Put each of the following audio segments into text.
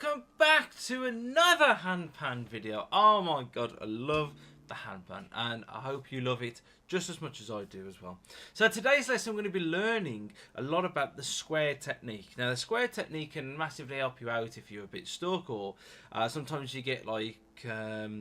welcome back to another handpan video. Oh my god, I love the handpan and I hope you love it just as much as I do as well. So today's lesson I'm going to be learning a lot about the square technique. Now the square technique can massively help you out if you're a bit stuck or sometimes you get like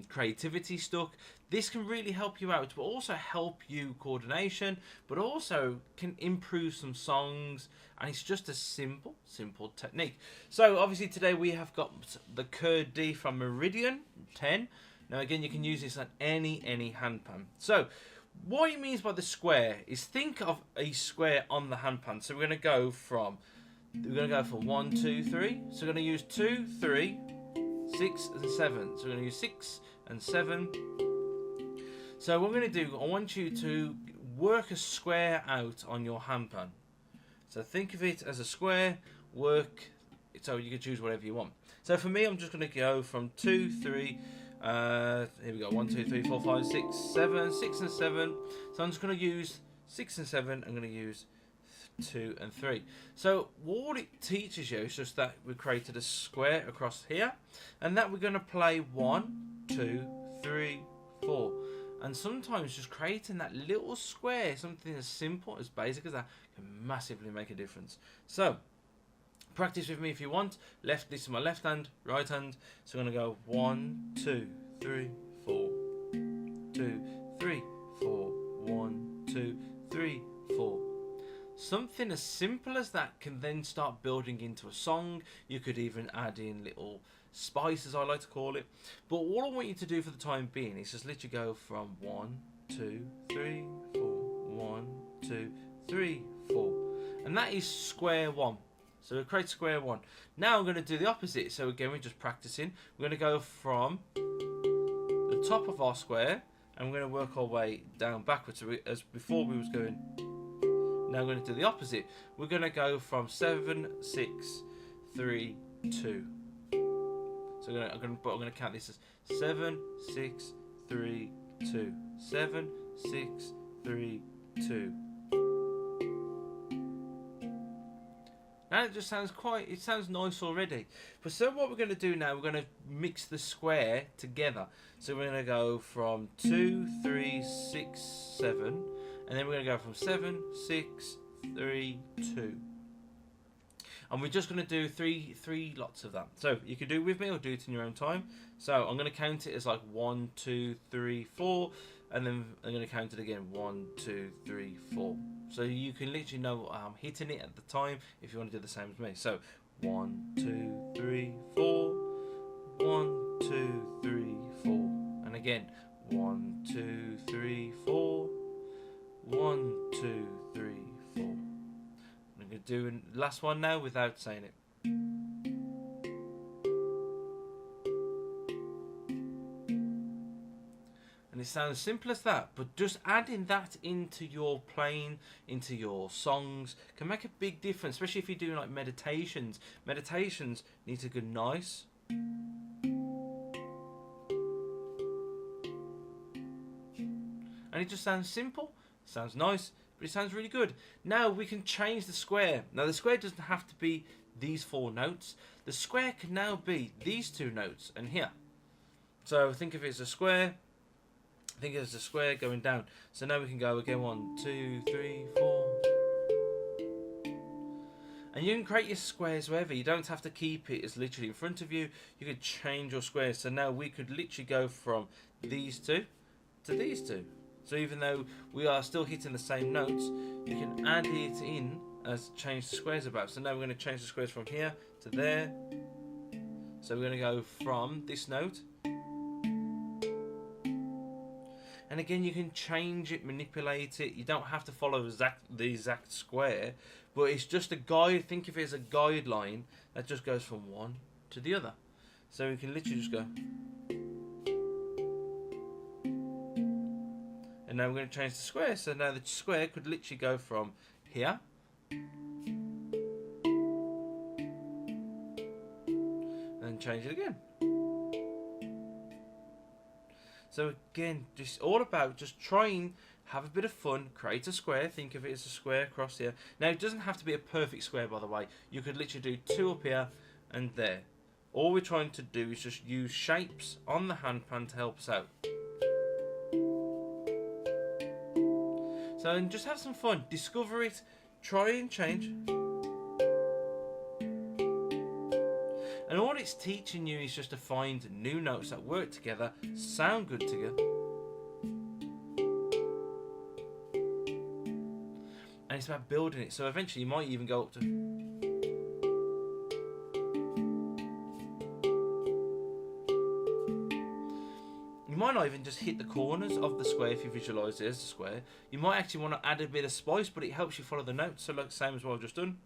creativity stuck. This can really help you out, but also help you coordination, but also can improve some songs, and it's just a simple technique. So obviously today we have got the Curd D from Meridian 10. Now again, you can use this on any handpan. So what he means by the square is think of a square on the handpan. So we're going to go from 1, 2, 3. So we're going to use 2, 3, 6 and 7. So we're going to use 6 and 7. So what we're going to do, I want you to work a square out on your handpan. So think of it as a square, work, so you can choose whatever you want. So for me, I'm just going to go from 2, 3, here we go, 1, 2, 3, 4, 5, 6, 7, 6 and 7. So I'm just going to use 6 and 7, I'm going to use 2 and 3. So what it teaches you is just that we created a square across here, and that we're going to play 1, 2, 3, 4. And sometimes just creating that little square, something as simple, as basic as that, can massively make a difference. So practice with me if you want. This is my left hand, right hand. So I'm going to go 1, 2, 3, 4, 2, 3, 4, 1, 2, 3, 4. Something as simple as that can then start building into a song. You could even add in little spice, as I like to call it. But what I want you to do for the time being is just literally go from 1, 2, 3, 4, 1, 2, 3, 4. And that is square 1. So we create square 1. Now I'm going to do the opposite. So again, we're just practicing. We're going to go from the top of our square and we're going to work our way down backwards. So as before we was going. Now I'm going to do the opposite. We're going to go from 7, 6, 3, 2. So I'm going to count this as 7, 6, 3, 2. 7, 6, 3, 2. Now it just sounds it sounds nice already. But so what we're going to do now, we're going to mix the square together. So we're going to go from 2, 3, 6, 7. And then we're going to go from 7, 6, 3, 2. And we're just going to do three lots of that. So you can do it with me or do it in your own time. So I'm going to count it as like 1, 2, 3, 4. And then I'm going to count it again. 1, 2, 3, 4. So you can literally know I'm hitting it at the time if you want to do the same as me. So 1, 2, 3, 4. 1, 2, 3, 4. And again. 1, 2, 3, 4. 1, 2, 3, 4. I'm going to do the last one now without saying it. And it sounds simple as that, but just adding that into your playing, into your songs, can make a big difference, especially if you're doing like meditations. Meditations need to go nice. And it just sounds simple, sounds nice, but it sounds really good. Now we can change the square. Now the square doesn't have to be these 4 notes. The square can now be these 2 notes and here. So think of it as a square. Think of it as a square going down. So now we can go again 1, 2, 3, 4. And you can create your squares wherever. You don't have to keep it as literally in front of you. You could change your squares. So now we could literally go from these 2 to these 2. So even though we are still hitting the same notes, you can add it in as change the squares about. So now we're going to change the squares from here to there. So we're going to go from this note. And again, you can change it, manipulate it. You don't have to follow the exact square, but it's just a guide. Think of it as a guideline that just goes from one to the other. So we can literally just go. And now we're going to change the square. So now the square could literally go from here and change it again. So again, just all about just trying, have a bit of fun, create a square, think of it as a square across here. Now it doesn't have to be a perfect square, by the way. You could literally do 2 up here and there. All we're trying to do is just use shapes on the handpan to help us out. So and just have some fun, discover it, try and change. And all it's teaching you is just to find new notes that work together, sound good together. And it's about building it. So eventually you might even go up to... You might not even just hit the corners of the square if you visualise it as a square. You might actually want to add a bit of spice, but it helps you follow the notes. So like the same as what I've just done.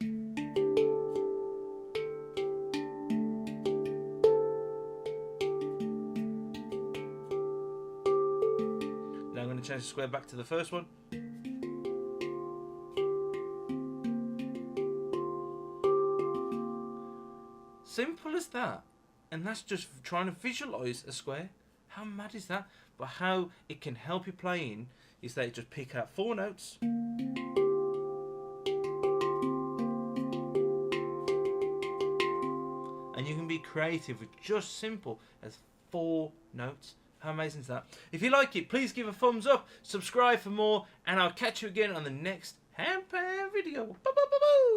Now I'm going to change the square back to the first one. Simple as that. And that's just trying to visualise a square. How mad is that? But how it can help you playing is that you just pick out 4 notes. And you can be creative with just simple as 4 notes. How amazing is that? If you like it, please give a thumbs up, subscribe for more, and I'll catch you again on the next Handpan video. Bye bye bye bye.